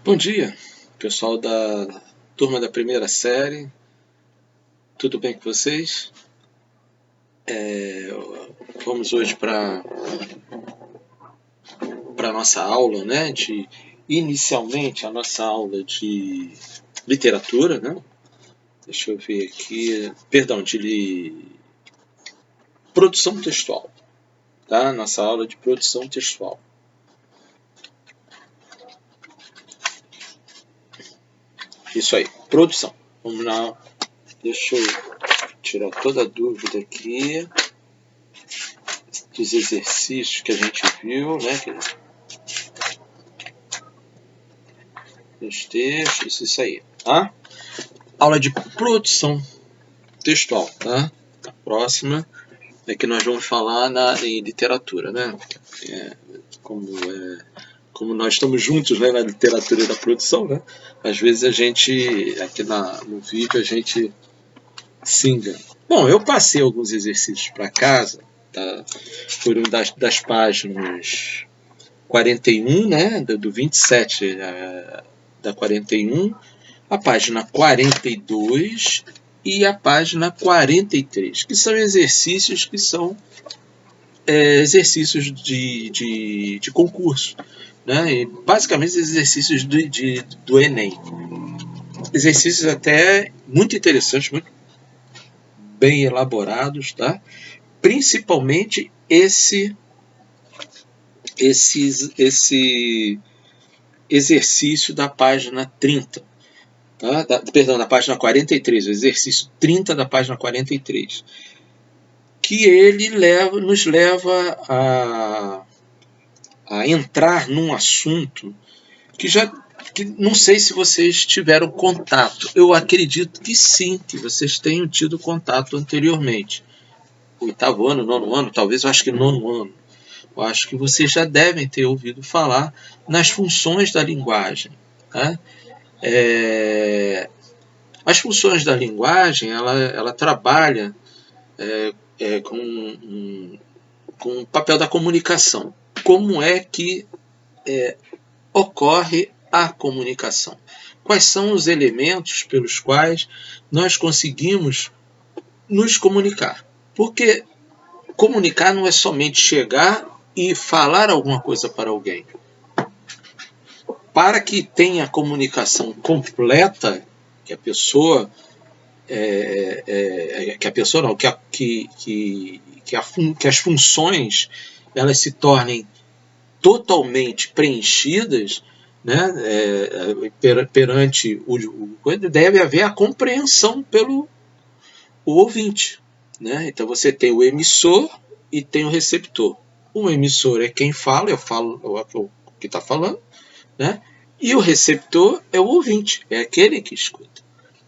Bom dia, pessoal da turma da primeira série, tudo bem com vocês? Vamos hoje para a nossa aula, né? Inicialmente, a nossa aula de literatura, né? Deixa eu ver aqui, perdão, de produção textual, tá? Nossa aula de produção textual. Isso aí, produção. Vamos lá, deixa eu tirar toda a dúvida aqui dos exercícios que a gente viu, né? Os textos, isso aí, tá? Aula de produção textual, tá? A próxima é que nós vamos falar em literatura, né? Como nós estamos juntos, né, na literatura da produção, né? Às vezes a gente, aqui no vídeo, a gente se engana. Bom, eu passei alguns exercícios para casa, tá? Foram das páginas 41, né? Do 27 da 41, a página 42 e a página 43, que são exercícios exercícios de concurso, né? E basicamente exercícios do Enem. Exercícios até muito interessantes, muito bem elaborados, tá? Principalmente esse exercício da página 30. Tá? Perdão, da página 43, o exercício 30 da página 43. Que ele nos leva a entrar num assunto que não sei se vocês tiveram contato. Eu acredito que sim, que vocês tenham tido contato anteriormente. Oitavo ano, nono ano, talvez eu acho que nono ano. Eu acho que vocês já devem ter ouvido falar nas funções da linguagem. Né? As funções da linguagem, ela trabalha com o papel da comunicação. Como é que ocorre a comunicação? Quais são os elementos pelos quais nós conseguimos nos comunicar? Porque comunicar não é somente chegar e falar alguma coisa para alguém. Para que tenha a comunicação completa, que a pessoa que as funções elas se tornem totalmente preenchidas, né, perante deve haver a compreensão pelo ouvinte, né? Então você tem o emissor e tem o receptor. O emissor é quem fala, eu falo o que está falando, né? E o receptor é o ouvinte, é aquele que escuta,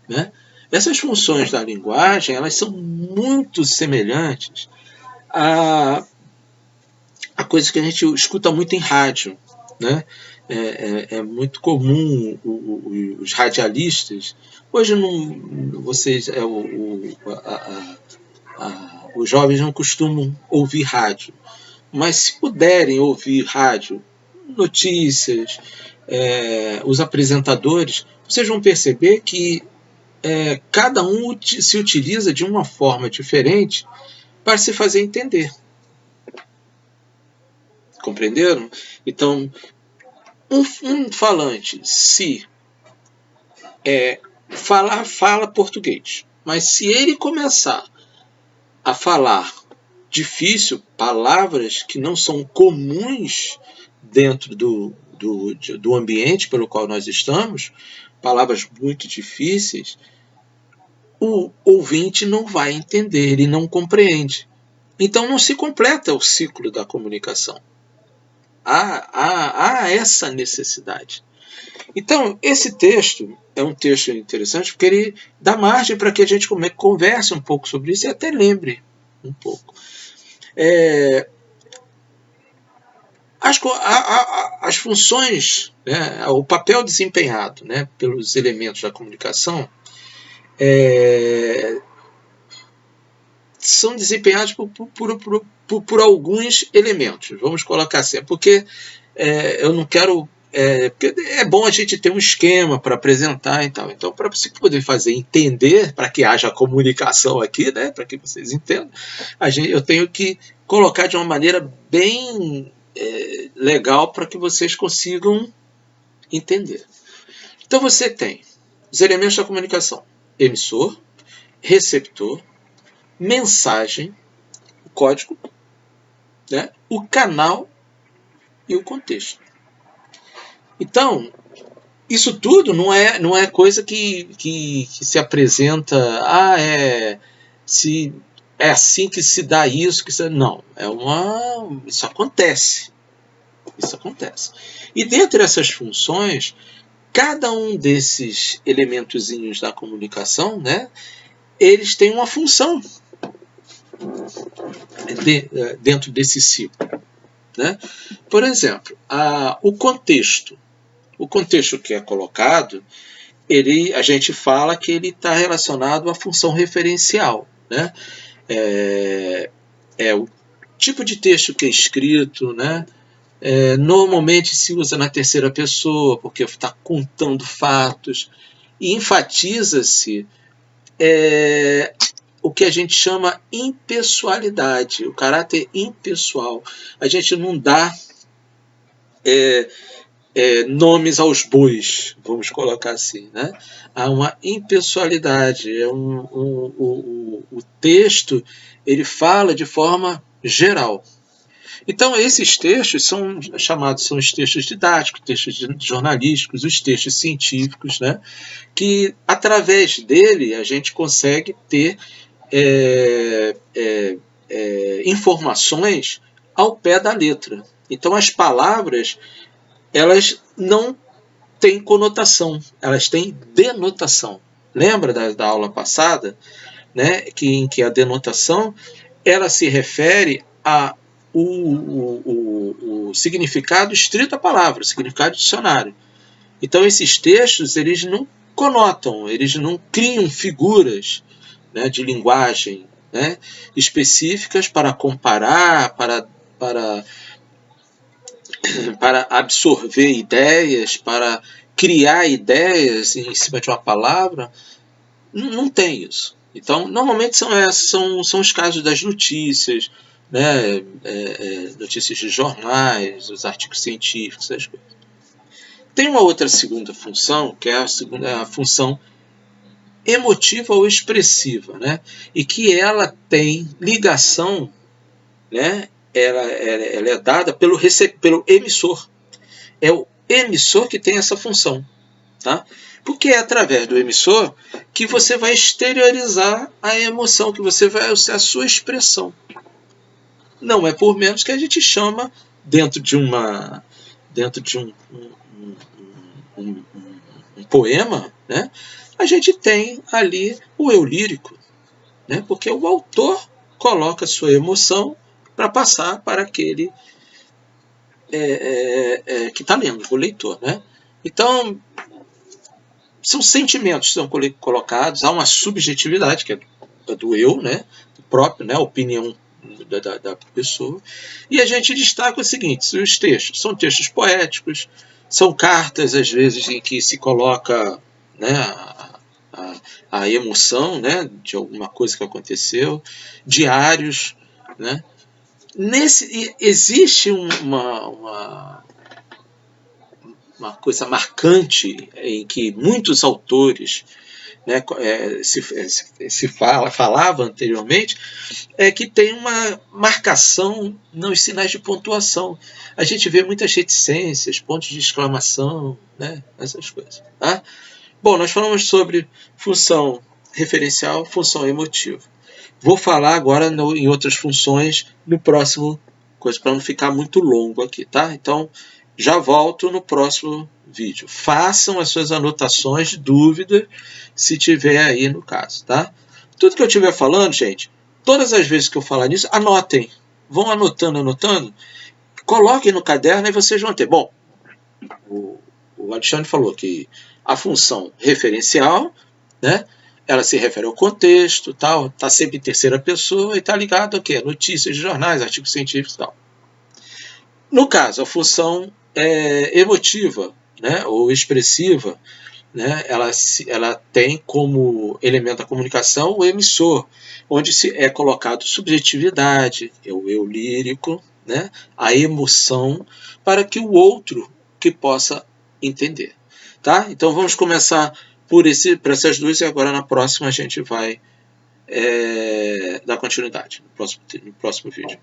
né? Essas funções da linguagem, elas são muito semelhantes a coisas que a gente escuta muito em rádio, né? É muito comum os radialistas. Hoje não, vocês, os jovens não costumam ouvir rádio, mas se puderem ouvir rádio, notícias, os apresentadores, vocês vão perceber que cada um se utiliza de uma forma diferente para se fazer entender. Compreenderam? Então, um falante, se fala português, mas se ele começar a falar difícil, palavras que não são comuns dentro do ambiente pelo qual nós estamos, palavras muito difíceis, o ouvinte não vai entender, ele não compreende. Então não se completa o ciclo da comunicação. Há essa necessidade. Então, esse texto é um texto interessante porque ele dá margem para que a gente converse um pouco sobre isso e até lembre um pouco. As funções, né, o papel desempenhado, né, pelos elementos da comunicação são desempenhados por alguns elementos. Vamos colocar assim, porque eu não quero Porque é bom a gente ter um esquema para apresentar e tal. Então, para você poder fazer entender, para que haja comunicação aqui, né, para que vocês entendam, eu tenho que colocar de uma maneira bem legal para que vocês consigam entender. Então, você tem os elementos da comunicação: emissor, receptor, mensagem, o código, né, o canal e o contexto. Então, isso tudo não é coisa que se apresenta, se é assim que se dá isso, não, isso acontece. Isso acontece. E dentre essas funções, cada um desses elementozinhos da comunicação, né, eles têm uma função dentro desse ciclo, né? Por exemplo, o contexto. O contexto que é colocado, a gente fala que ele está relacionado à função referencial, né? O tipo de texto que é escrito, né? Normalmente se usa na terceira pessoa, porque está contando fatos, e enfatiza-se o que a gente chama impessoalidade, o caráter impessoal. A gente não dá nomes aos bois, vamos colocar assim, né? Há uma impessoalidade. O texto ele fala de forma geral. Então, esses textos são os textos didáticos, textos jornalísticos, os textos científicos, né? Que, através dele, a gente consegue ter informações ao pé da letra. Então, as palavras elas não têm conotação, elas têm denotação. Lembra da aula passada, né, em que a denotação ela se refere a o significado estrito da palavra, o significado dicionário. Então esses textos eles não conotam, eles não criam figuras, né, de linguagem, né, específicas para comparar, para absorver ideias, para criar ideias em cima de uma palavra. Não tem isso. Então, normalmente são os casos das notícias, né? Notícias de jornais, os artigos científicos, essas coisas. Tem uma outra segunda função, que é a função emotiva ou expressiva, né? E que ela tem ligação, né? Ela é dada pelo emissor. É o emissor que tem essa função, tá? Porque é através do emissor que você vai exteriorizar a emoção, que você vai usar a sua expressão. Não é por menos que a gente chama, dentro de um poema, né? A gente tem ali o eu lírico, né? Porque o autor coloca a sua emoção para passar para aquele que está lendo, o leitor, né? Então, são sentimentos que são colocados, há uma subjetividade, que é do eu, né? Do próprio, né? A opinião da pessoa. E a gente destaca o seguinte: os textos são textos poéticos, são cartas, às vezes, em que se coloca, né, a emoção, né, de alguma coisa que aconteceu, diários, né? Existe uma coisa marcante em que muitos autores, né, falava anteriormente, é que tem uma marcação nos sinais de pontuação. A gente vê muitas reticências, pontos de exclamação, né, essas coisas. Tá? Bom, nós falamos sobre função referencial, função emotiva. Vou falar agora em outras funções no próximo coisa, para não ficar muito longo aqui, tá? Então, já volto no próximo vídeo. Façam as suas anotações de dúvida, se tiver aí no caso, tá? Tudo que eu estiver falando, gente, todas as vezes que eu falar nisso, anotem. Vão anotando. Coloquem no caderno e vocês vão ter. Bom, o Alexandre falou que a função referencial, né? Ela se refere ao contexto, tal, está sempre em terceira pessoa e está ligado a quê? Notícias de jornais, artigos científicos e tal. No caso, a função emotiva, né, ou expressiva, né, ela tem como elemento da comunicação o emissor, onde é colocado subjetividade, o eu lírico, né, a emoção, para que o outro que possa entender. Tá? Então vamos começar por essas duas e agora na próxima a gente vai dar continuidade, no próximo vídeo.